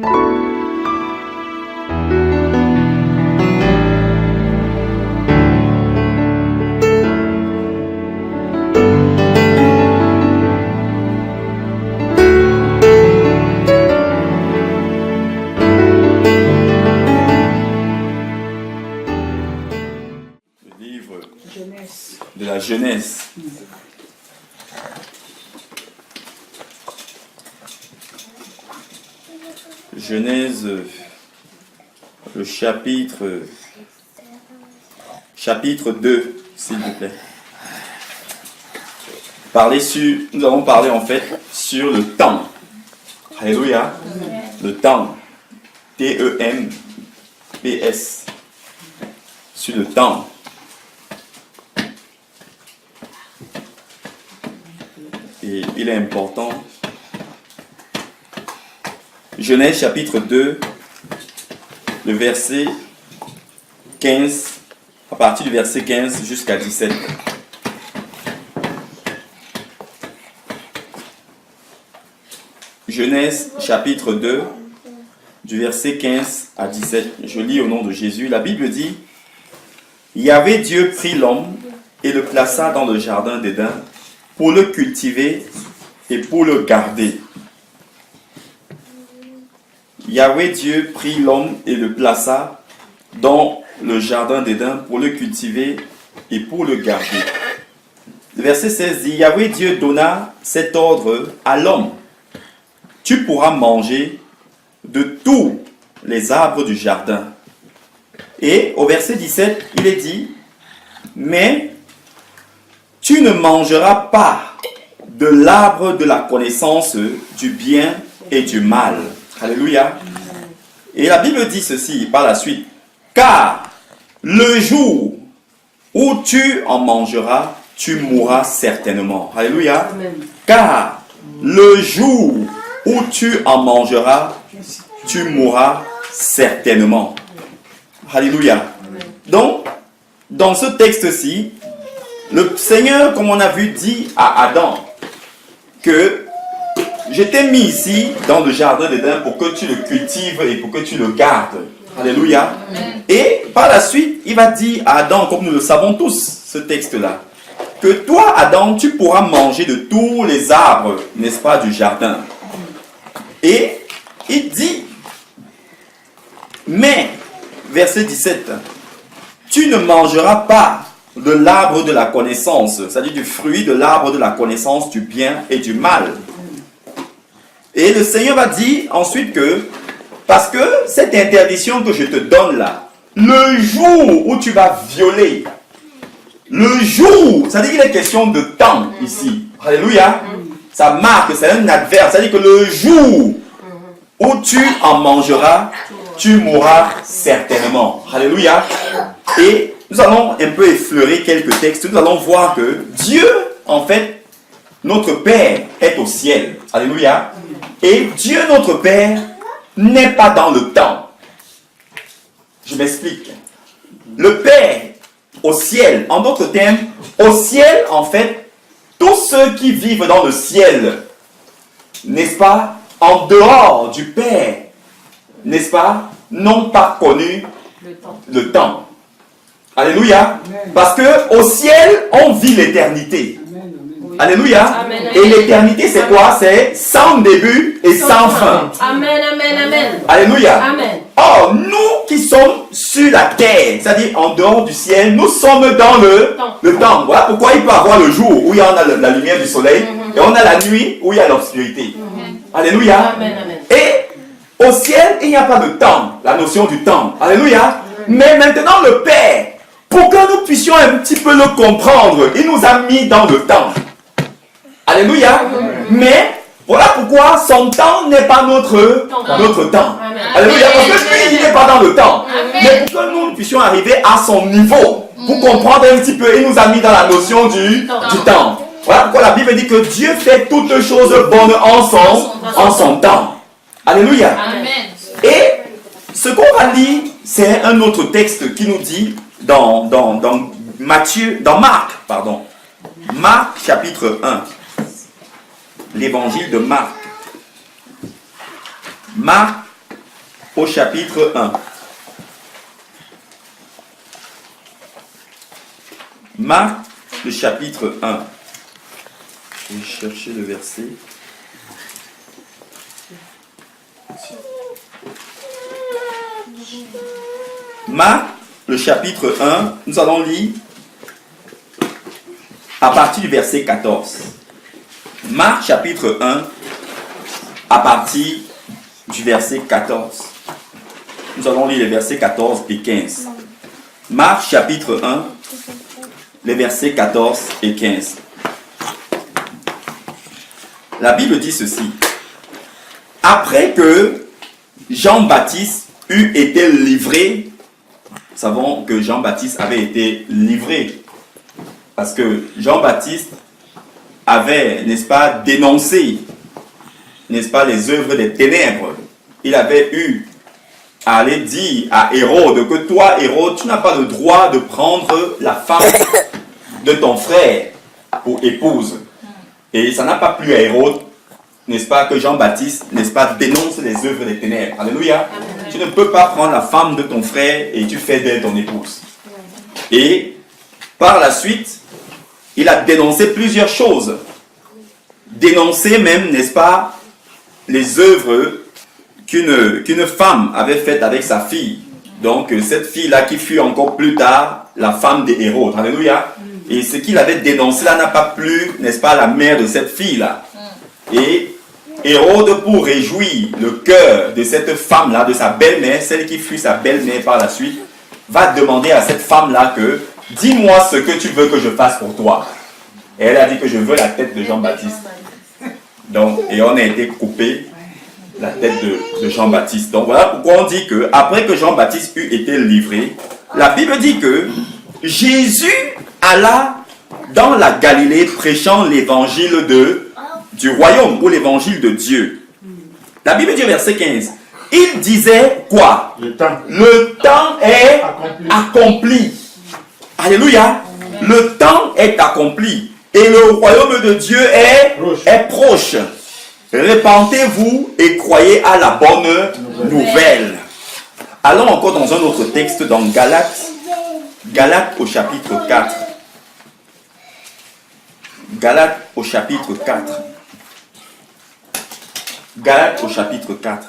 De la Genèse. Genèse, le chapitre 2, s'il vous plaît. Nous allons parler en fait sur le temps. Alléluia. Le temps. T-E-M-P-S. Sur le temps. Et il est important. Genèse chapitre 2, le verset 15, à partir du verset 15 jusqu'à 17. Genèse chapitre 2, du verset 15 à 17. Je lis au nom de Jésus. La Bible dit: Yahvé Dieu prit l'homme et le plaça dans le jardin d'Éden pour le cultiver et pour le garder. Yahvé Dieu prit l'homme et le plaça dans le jardin d'Éden pour le cultiver et pour le garder. Le verset 16 dit: Yahvé Dieu donna cet ordre à l'homme: Tu pourras manger de tous les arbres du jardin. Et au verset 17, il est dit: Mais tu ne mangeras pas de l'arbre de la connaissance du bien et du mal. Alléluia. Et la Bible dit ceci par la suite: Car le jour où tu en mangeras, tu mourras certainement. Alléluia. Amen. Car le jour où tu en mangeras, tu mourras certainement. Alléluia. Donc, dans ce texte-ci, le Seigneur, comme on a vu, dit à Adam que je t'ai mis ici dans le jardin d'Éden pour que tu le cultives et pour que tu le gardes. Alléluia. Amen. Et par la suite, il va dire à Adam, comme nous le savons tous, ce texte-là, que toi, Adam, tu pourras manger de tous les arbres, n'est-ce pas, du jardin. Et il dit, mais, verset 17, tu ne mangeras pas de l'arbre de la connaissance, c'est-à-dire du fruit de l'arbre de la connaissance du bien et du mal. Et le Seigneur va dire ensuite que, parce que cette interdiction que je te donne là, le jour où tu vas violer, le jour, c'est-à-dire qu'il est question de temps ici. Alléluia. Ça marque, c'est un adverbe, c'est-à-dire que le jour où tu en mangeras, tu mourras certainement. Alléluia. Et nous allons un peu effleurer quelques textes. Nous allons voir que Dieu, en fait, notre Père est au ciel. Alléluia. Et Dieu, notre Père, n'est pas dans le temps. Je m'explique. Le Père au ciel, en d'autres termes, au ciel, en fait, tous ceux qui vivent dans le ciel, n'est-ce pas, en dehors du Père, n'est-ce pas, n'ont pas connu le temps. Alléluia. Amen. Parce que au ciel, on vit l'éternité. Alléluia. Amen. Et l'éternité, c'est quoi? C'est sans début et sans fin. Amen, amen, amen. Alléluia. Amen. Or, nous qui sommes sur la terre, c'est-à-dire en dehors du ciel, nous sommes dans le temps. Voilà pourquoi il peut y avoir le jour où il y a la lumière du soleil, et on a la nuit où il y a l'obscurité. Alléluia. Amen, amen. Et au ciel, il n'y a pas de temps, la notion du temps. Alléluia. Mais maintenant, le Père, pour que nous puissions un petit peu le comprendre, il nous a mis dans le temps. Alléluia. Mais voilà pourquoi son temps n'est pas notre temps. Amen. Alléluia. Parce que lui, il n'est pas dans le temps. Amen. Mais pour que nous puissions arriver à son niveau, pour comprendre un petit peu, il nous a mis dans la notion du temps. Voilà pourquoi la Bible dit que Dieu fait toutes choses bonnes en son temps. Alléluia. Amen. Et ce qu'on va lire, c'est un autre texte qui nous dit dans Marc chapitre 1. L'évangile de Marc. Marc au chapitre 1. Marc, le chapitre 1. Je vais chercher le verset. Marc, le chapitre 1, nous allons lire à partir du verset 14. Marc, chapitre 1, à partir du verset 14. Nous allons lire les versets 14 et 15. Marc, chapitre 1, les versets 14 et 15. La Bible dit ceci. Après que Jean-Baptiste eut été livré, nous savons que Jean-Baptiste avait été livré parce que Jean-Baptiste avait, n'est-ce pas, dénoncé, n'est-ce pas, les œuvres des ténèbres. Il avait eu à aller dire à Hérode que toi, Hérode, tu n'as pas le droit de prendre la femme de ton frère pour épouse. Et ça n'a pas plu à Hérode, n'est-ce pas, que Jean-Baptiste, n'est-ce pas, dénonce les œuvres des ténèbres. Alléluia. Amen. Tu ne peux pas prendre la femme de ton frère et tu fais d'elle ton épouse. Et par la suite, il a dénoncé plusieurs choses. Dénoncé même, n'est-ce pas, les œuvres qu'une femme avait faites avec sa fille. Donc, cette fille-là qui fut encore plus tard la femme d'Hérode. Alléluia. Et ce qu'il avait dénoncé là n'a pas plu, n'est-ce pas, à la mère de cette fille-là. Et Hérode, pour réjouir le cœur de cette femme-là, de sa belle-mère, celle qui fut sa belle-mère par la suite, va demander à cette femme-là que, dis-moi ce que tu veux que je fasse pour toi. Et elle a dit que je veux la tête de Jean-Baptiste. Donc, et on a été coupé la tête de Jean-Baptiste. Donc voilà pourquoi on dit que, après que Jean-Baptiste eut été livré, la Bible dit que Jésus alla dans la Galilée prêchant l'évangile du royaume ou l'évangile de Dieu. La Bible dit au verset 15, il disait quoi? Le temps est accompli. Alléluia. Le temps est accompli et le royaume de Dieu est proche. Répentez-vous et croyez à la bonne nouvelle. Allons encore dans un autre texte, dans Galates au chapitre 4. Galates au chapitre 4. Galates au chapitre 4.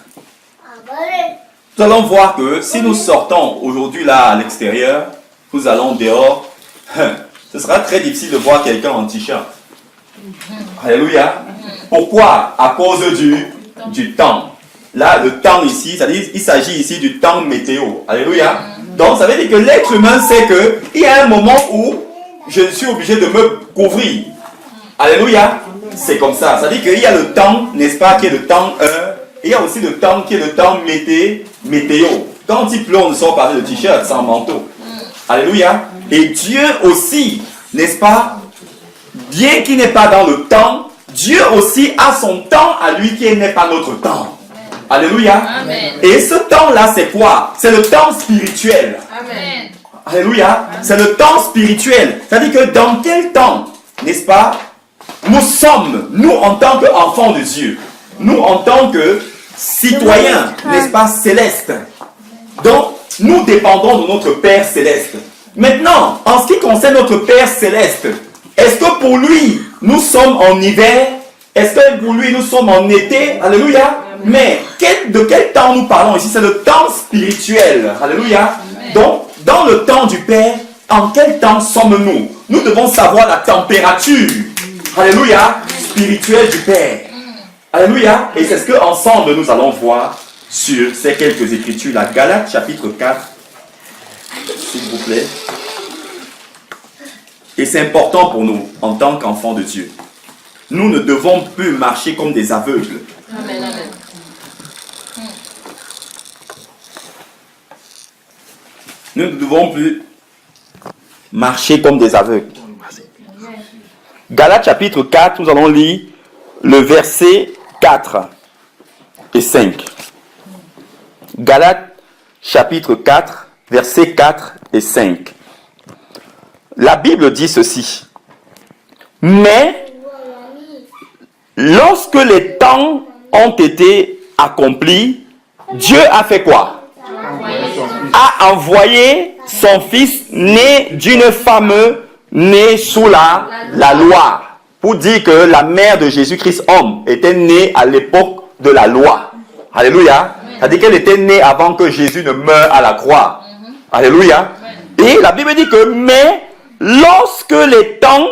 Nous allons voir que si nous sortons aujourd'hui là à l'extérieur, nous allons dehors, ce sera très difficile de voir quelqu'un en t-shirt. Alléluia. Pourquoi? À cause du temps. Là, le temps ici, c'est-à-dire, il s'agit ici du temps météo. Alléluia. Donc, ça veut dire que l'être humain sait qu'il y a un moment où je suis obligé de me couvrir. Alléluia. C'est comme ça. Ça veut dire qu'il y a le temps, n'est-ce pas, qui est le temps heure. Et il y a aussi le temps qui est le temps météo. Quand il pleut, on ne sort pas de t-shirt, sans manteau. Alléluia. Et Dieu aussi, n'est-ce pas, bien qu'il n'est pas dans le temps, Dieu aussi a son temps à lui qui n'est pas notre temps. Alléluia. Amen. Et ce temps-là, c'est quoi? C'est le temps spirituel. Amen. Alléluia. C'est le temps spirituel. C'est-à-dire que dans quel temps, n'est-ce pas, nous sommes, nous en tant qu'enfants de Dieu, nous en tant que citoyens, n'est-ce pas, célestes. Donc, nous dépendons de notre Père céleste. Maintenant, en ce qui concerne notre Père céleste, est-ce que pour lui, nous sommes en hiver? Est-ce que pour lui, nous sommes en été? Alléluia. Mais de quel temps nous parlons ici? C'est le temps spirituel. Alléluia. Donc, dans le temps du Père, en quel temps sommes-nous? Nous devons savoir la température. Alléluia. Spirituelle du Père. Alléluia. Et c'est ce que ensemble nous allons voir sur ces quelques écritures. La Galates chapitre 4. S'il vous plaît. Et c'est important pour nous, en tant qu'enfants de Dieu. Nous ne devons plus marcher comme des aveugles. Amen, amen. Nous ne devons plus marcher comme des aveugles. Galates chapitre 4, nous allons lire le verset 4 et 5. Galates chapitre 4, versets 4 et 5. La Bible dit ceci. Mais lorsque les temps ont été accomplis, Dieu a fait quoi? A envoyé son fils né d'une femme née sous la loi. Pour dire que la mère de Jésus-Christ, homme, était née à l'époque de la loi. Alléluia. C'est-à-dire qu'elle était née avant que Jésus ne meure à la croix. Alléluia. Et la Bible dit que, mais lorsque les temps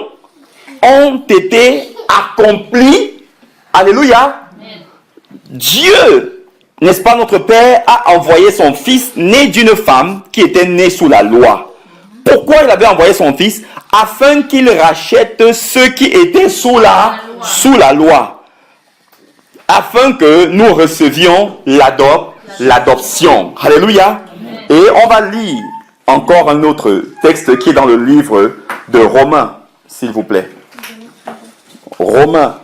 ont été accomplis, alléluia, Dieu, n'est-ce pas, notre Père, a envoyé son fils né d'une femme qui était née sous la loi. Pourquoi il avait envoyé son fils? Afin qu'il rachète ceux qui étaient sous la loi. Afin que nous recevions l'adoption. Alléluia. Et on va lire encore un autre texte qui est dans le livre de Romains, s'il vous plaît. Romains.